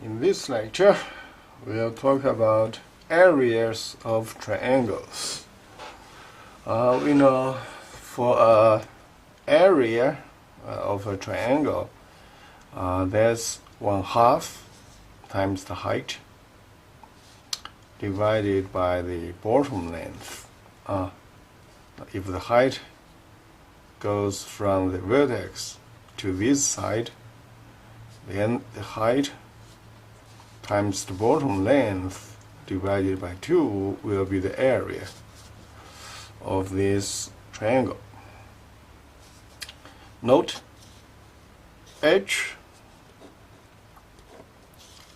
In this lecture, we'll talk about areas of triangles. We know for an area of a triangle, that's 1/2 times the height divided by the bottom length. If the height goes from the vertex to this side, then the height times the bottom length divided by 2 will be the area of this triangle. Note h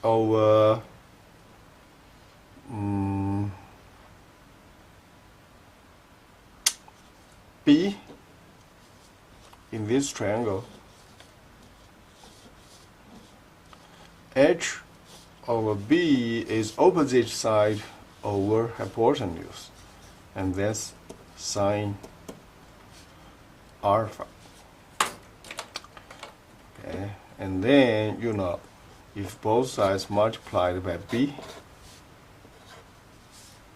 over b in this triangle, h over b is opposite side over hypotenuse, and that's sine alpha. Okay, and then if both sides multiplied by b,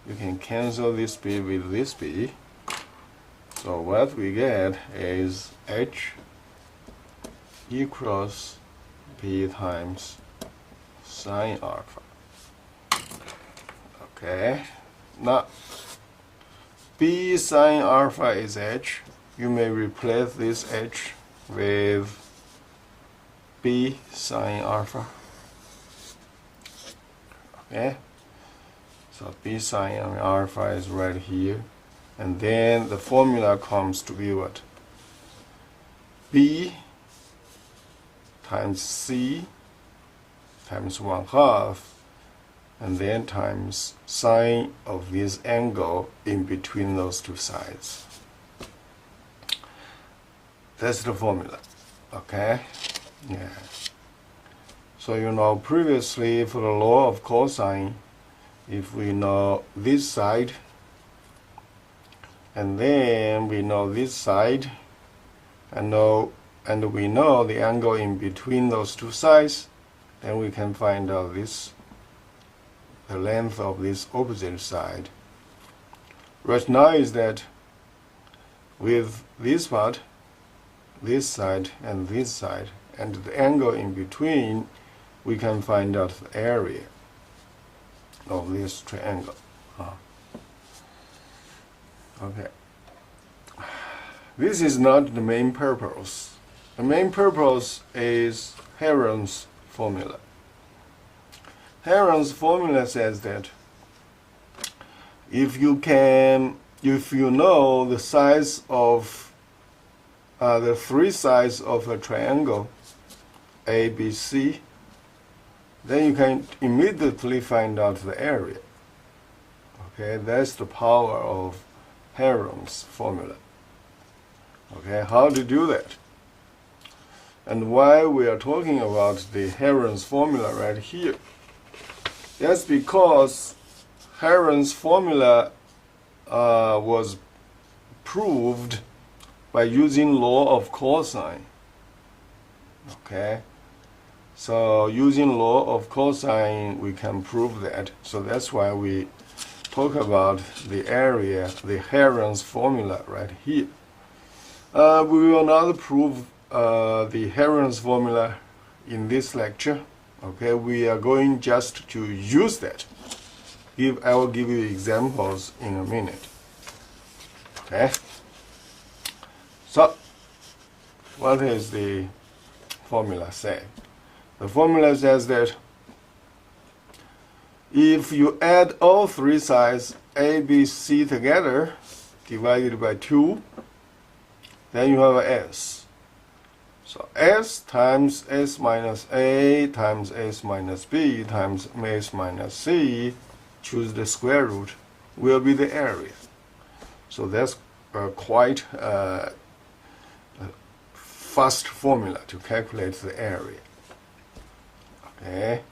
you can cancel this b with this b. So what we get is h equals b times sine alpha. Okay, now b sine alpha is h. You may replace this h with b sine alpha. Okay, so b sine alpha is right here, and then the formula comes to be what? B times c times 1/2, and then times sine of this angle in between those two sides. That's the formula. Okay? Yeah. So previously for the law of cosine, if we know this side and then we know this side and we know the angle in between those two sides, then we can find out the length of this opposite side. Rationale is that with this part, this side and this side, and the angle in between, we can find out the area of this triangle. Okay. This is not the main purpose. The main purpose is Heron's formula. Heron's formula says that if you know the size of the three sides of a triangle ABC, then you can immediately find out the area. Okay, that's the power of Heron's formula. Okay, how to do that? And why we are talking about the Heron's formula right here? That's because Heron's formula was proved by using law of cosine. Okay, so using law of cosine, we can prove that. So that's why we talk about the area, the Heron's formula right here. We will not prove the Heron's formula in this lecture. Okay, we are going just to use that. I will give you examples in a minute. Okay, so what is the formula say? The formula says that if you add all three sides A, B, C together, divided by 2, then you have S. So S times S minus A times S minus B times S minus C, choose the square root, will be the area. So that's quite a fast formula to calculate the area. Okay,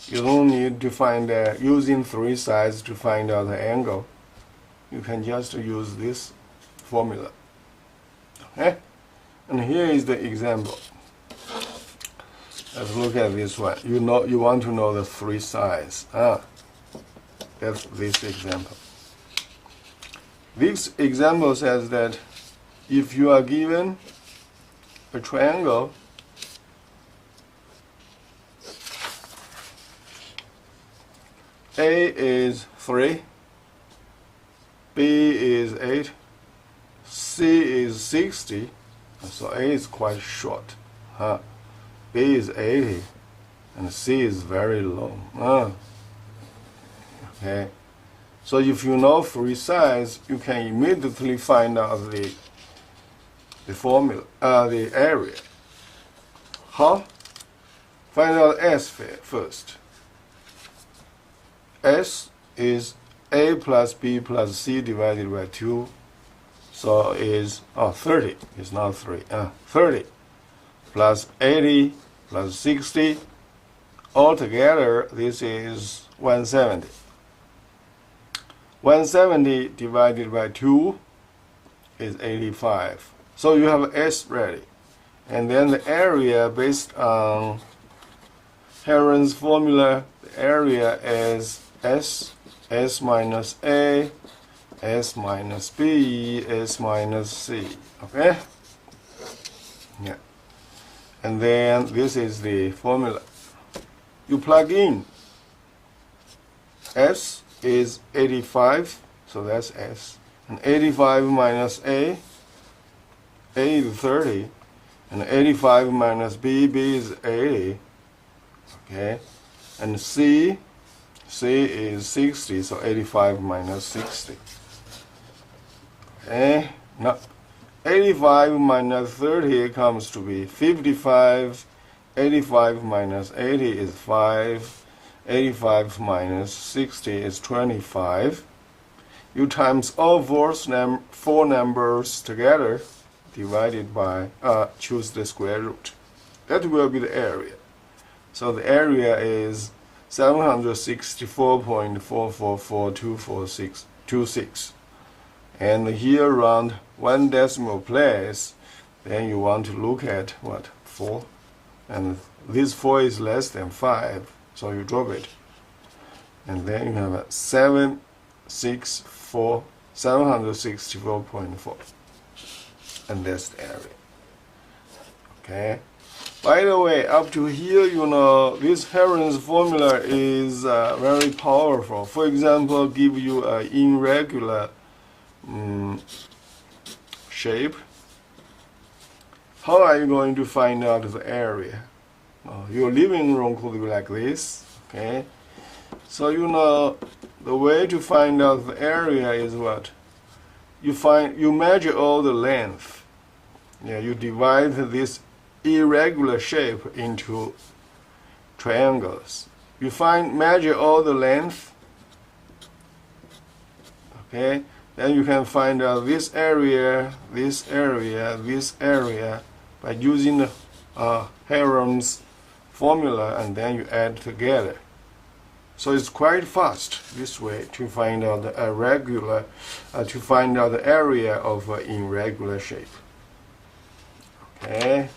you don't need to find using three sides to find out the angle. You can just use this formula. Okay, and here is the example. Let's look at this one. You want to know the three sides. That's this example. This example says that if you are given a triangle A is 3, B is 8, C is 60, so A is quite short. B is 80, and C is very long. Okay. So if you know three sides, you can immediately find out the formula, the area. How? Find out S first. S is A plus B plus C divided by 2. So is 30. It's not 3. 30 plus 80 plus 60. Altogether, this is 170. 170 divided by 2 is 85. So you have S ready. And then the area based on Heron's formula, the area is S minus A, S minus B, S minus C. Okay? Yeah. And then this is the formula. You plug in. S is 85, so that's S. And 85 minus A is 30. And 85 minus B is 80. Okay? And C is 60, so 85 minus 60. Okay? Now, 85 minus 30 comes to be 55. 85 minus 80 is 5. 85 minus 60 is 25. You times all four numbers together, divided by, choose the square root. That will be the area. So the area is 764.44426. And here around one decimal place, then you want to look at what? 4. And this 4 is less than 5, so you drop it. And then you have a 764.4. And that's the area. Okay? By the way, up to here, you know, this Heron's formula is very powerful. For example, give you an irregular shape. How are you going to find out the area? Your living room could be like this. Okay? So, you know, the way to find out the area is what? You measure all the length. Yeah, you divide this irregular shape into triangles. You measure all the length. Okay, then you can find out this area, this area, this area by using the Heron's formula, and then you add together. So it's quite fast this way to find out the irregular, to find out the area of an irregular shape. Okay.